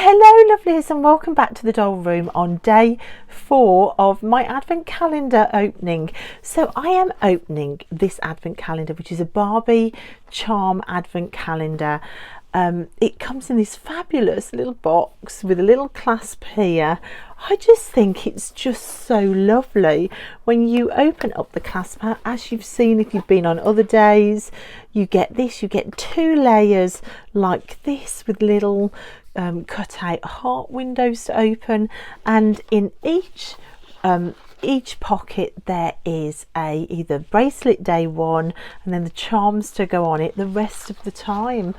Hello lovelies, and welcome back to the doll room on day 4 of my advent calendar opening. So I am opening this advent calendar, which is a Barbie charm advent calendar. It comes in this fabulous little box with a little clasp here. I just think it's just so lovely when you open up the clasp. As you've seen if you've been on other days, you get 2 layers like this with little cut out heart windows to open, and in each pocket there is either bracelet day 1 and then the charms to go on it the rest of the time.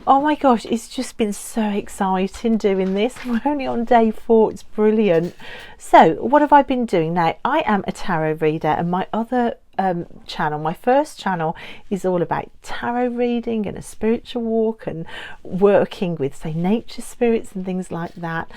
Oh my gosh, it's just been so exciting doing this. We're only on day 4. It's brilliant. So what have I been doing now? I am a tarot reader, and my other channel, my first channel, is all about tarot reading and a spiritual walk and working with, say, nature spirits and things like that.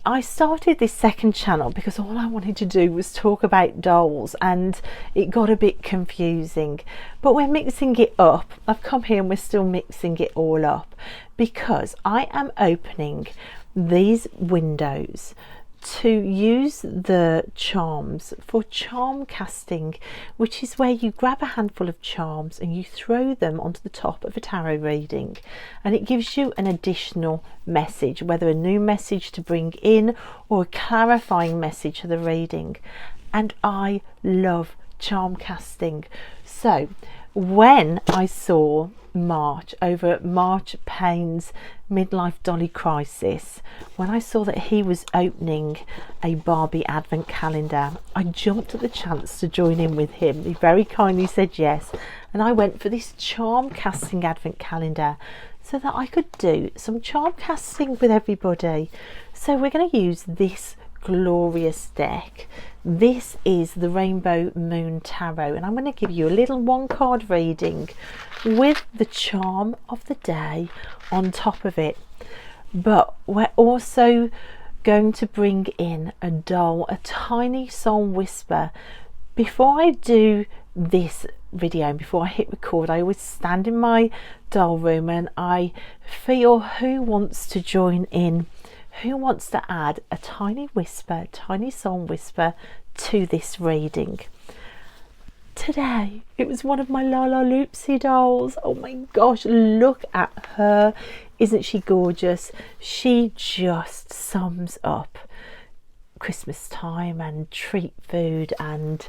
I started this second channel because all I wanted to do was talk about dolls, and it got a bit confusing, but we're mixing it up. I've come here and we're still mixing it all up because I am opening these windows to use the charms for charm casting, which is where you grab a handful of charms and you throw them onto the top of a tarot reading, and it gives you an additional message, whether a new message to bring in or a clarifying message to the reading. And I love charm casting. So when I saw March over at March Payne's midlife dolly crisis, when I saw that he was opening a Barbie advent calendar, I jumped at the chance to join in with him. He very kindly said yes, and I went for this charm casting advent calendar so that I could do some charm casting with everybody. So we're going to use this glorious deck. This is the Rainbow Moon Tarot, and I'm going to give you a little 1-card reading with the charm of the day on top of it. But we're also going to bring in a doll, a tiny soul whisper. Before I do this video and before I hit record, I always stand in my doll room and I feel who wants to join in, who wants to add a tiny whisper, tiny soul whisper to this reading. Today it was one of my Lala Loopsy dolls. Oh my gosh, look at her. Isn't she gorgeous? She just sums up Christmas time and treat food and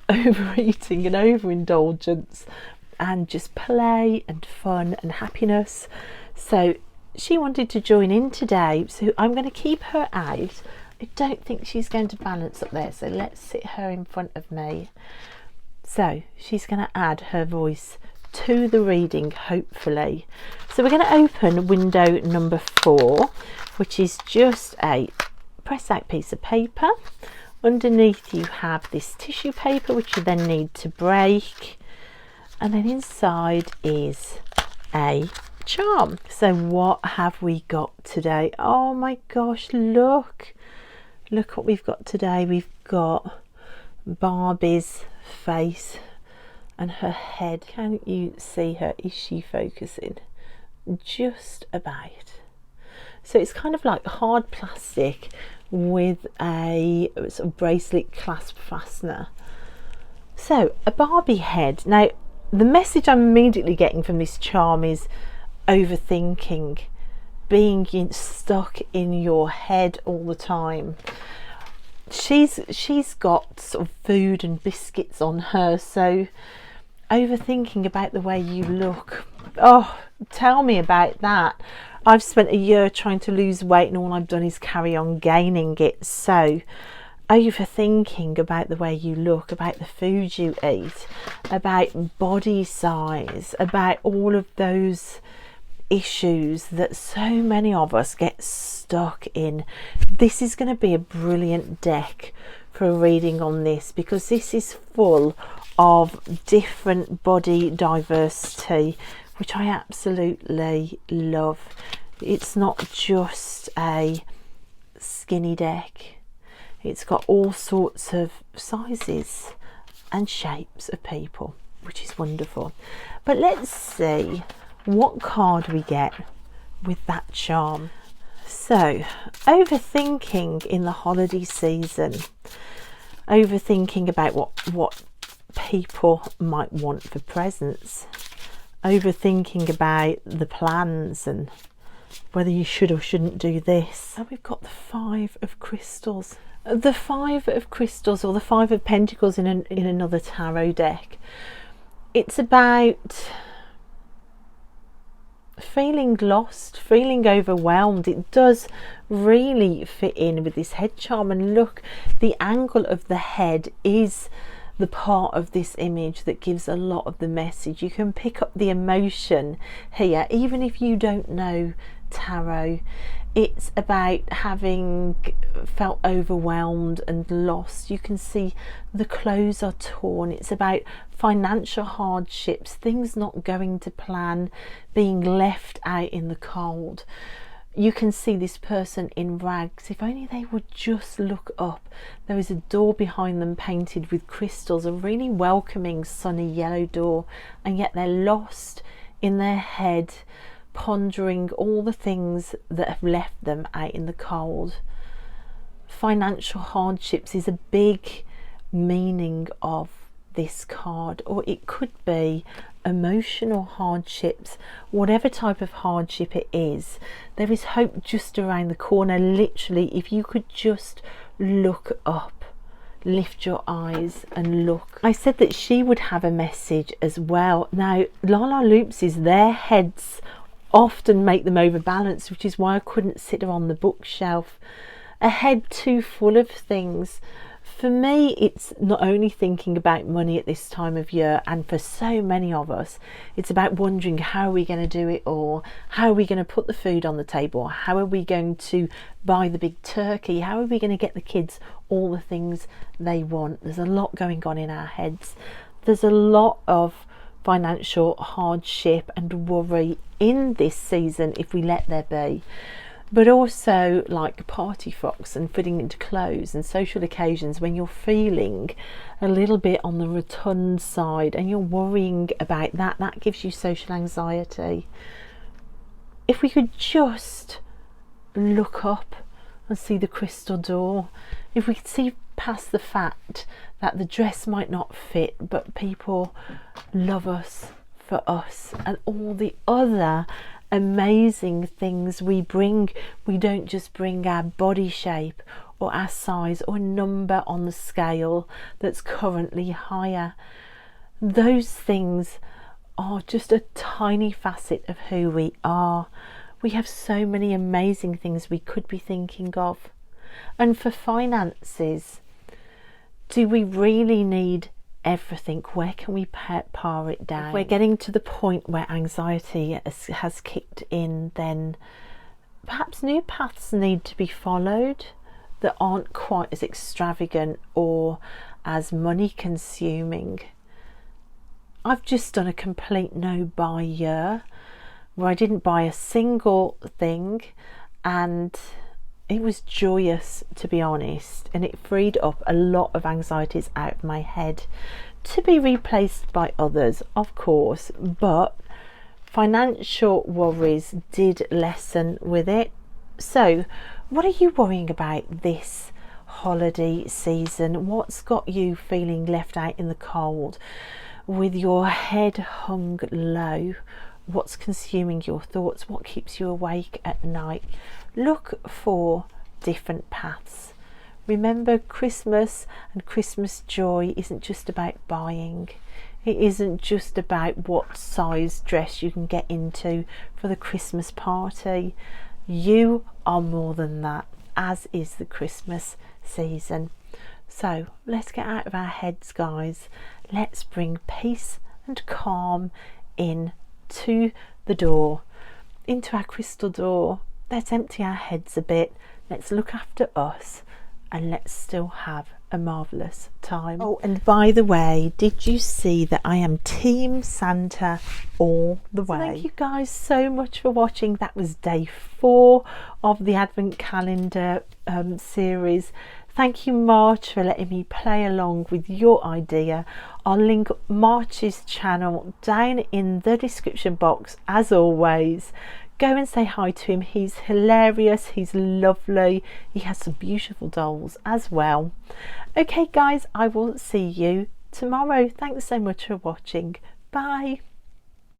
overeating and overindulgence and just play and fun and happiness. So she wanted to join in today, so I'm going to keep her out. I don't think she's going to balance up there, so let's sit her in front of me. So she's going to add her voice to the reading, hopefully. So we're going to open window number 4, which is just a press out piece of paper. Underneath you have this tissue paper, which you then need to break, and then inside is a charm. So what have we got today? Oh my gosh, look what we've got today. We've got Barbie's face and her head. Can you see her? Is she focusing? Just about. So it's kind of like hard plastic with a sort of bracelet clasp fastener. So a Barbie head. Now the message I'm immediately getting from this charm is overthinking, being stuck in your head all the time. She's got sort of food and biscuits on her, so overthinking about the way you look. Oh, tell me about that. I've spent a year trying to lose weight and all I've done is carry on gaining it. So overthinking about the way you look, about the food you eat, about body size, about all of those issues that so many of us get stuck in. This is going to be a brilliant deck for a reading on this, because this is full of different body diversity, which I absolutely love. It's not just a skinny deck, it's got all sorts of sizes and shapes of people, which is wonderful. But let's see what card we get with that charm. So So, overthinking in the holiday season, overthinking about what people might want for presents, overthinking about the plans and whether you should or shouldn't do this. And we've got the Five of Crystals. The Five of Crystals, or the Five of Pentacles in another tarot deck. It's about feeling lost, feeling overwhelmed. It does really fit in with this head charm, and look, the angle of the head is the part of this image that gives a lot of the message. You can pick up the emotion here, even if you don't know tarot. It's about having felt overwhelmed and lost. You can see the clothes are torn. It's about financial hardships, things not going to plan, being left out in the cold. You can see this person in rags. If only they would just look up. There is a door behind them painted with crystals, a really welcoming sunny yellow door, and yet they're lost in their head, pondering all the things that have left them out in the cold. Financial hardships is a big meaning of this card, or it could be emotional hardships. Whatever type of hardship it is, there is hope just around the corner. Literally, if you could just look up, lift your eyes and look. I said that she would have a message as well. Now, Lala Loopsies, their heads often make them overbalanced, which is why I couldn't sit her on the bookshelf. A head too full of things. For me, it's not only thinking about money at this time of year, and for so many of us, it's about wondering, how are we going to do it all? How are we going to put the food on the table? How are we going to buy the big turkey? How are we going to get the kids all the things they want? There's a lot going on in our heads. There's a lot of financial hardship and worry in this season, if we let there be. But also like party frocks and fitting into clothes and social occasions, when you're feeling a little bit on the rotund side and you're worrying about that gives you social anxiety. If we could just look up and see the crystal door, if we could see past the fact that the dress might not fit, but people love us for us and all the other amazing things we bring. We don't just bring our body shape or our size or number on the scale that's currently higher. Those things are just a tiny facet of who we are. We have so many amazing things we could be thinking of. And for finances, do we really need everything? Where can we pare it down? If we're getting to the point where anxiety has kicked in, then perhaps new paths need to be followed that aren't quite as extravagant or as money consuming. I've just done a complete no buy year where I didn't buy a single thing, and it was joyous, to be honest, and it freed up a lot of anxieties out of my head, to be replaced by others, of course, but financial worries did lessen with it. So what are you worrying about this holiday season? What's got you feeling left out in the cold, with your head hung low? What's consuming your thoughts? What keeps you awake at night? Look for different paths. Remember, Christmas and Christmas joy isn't just about buying. It isn't just about what size dress you can get into for the Christmas party. You are more than that, as is the Christmas season. So let's get out of our heads, guys. Let's bring peace and calm in to the door, into our crystal door. Let's empty our heads a bit, let's look after us, and let's still have a marvellous time. Oh, and by the way, did you see that I am Team Santa all the way? So thank you guys so much for watching. That was day 4 of the Advent Calendar series. Thank you, March, for letting me play along with your idea. I'll link March's channel down in the description box, as always. Go and say hi to him. He's hilarious, he's lovely, he has some beautiful dolls as well. Okay guys, I will see you tomorrow. Thanks so much for watching. Bye.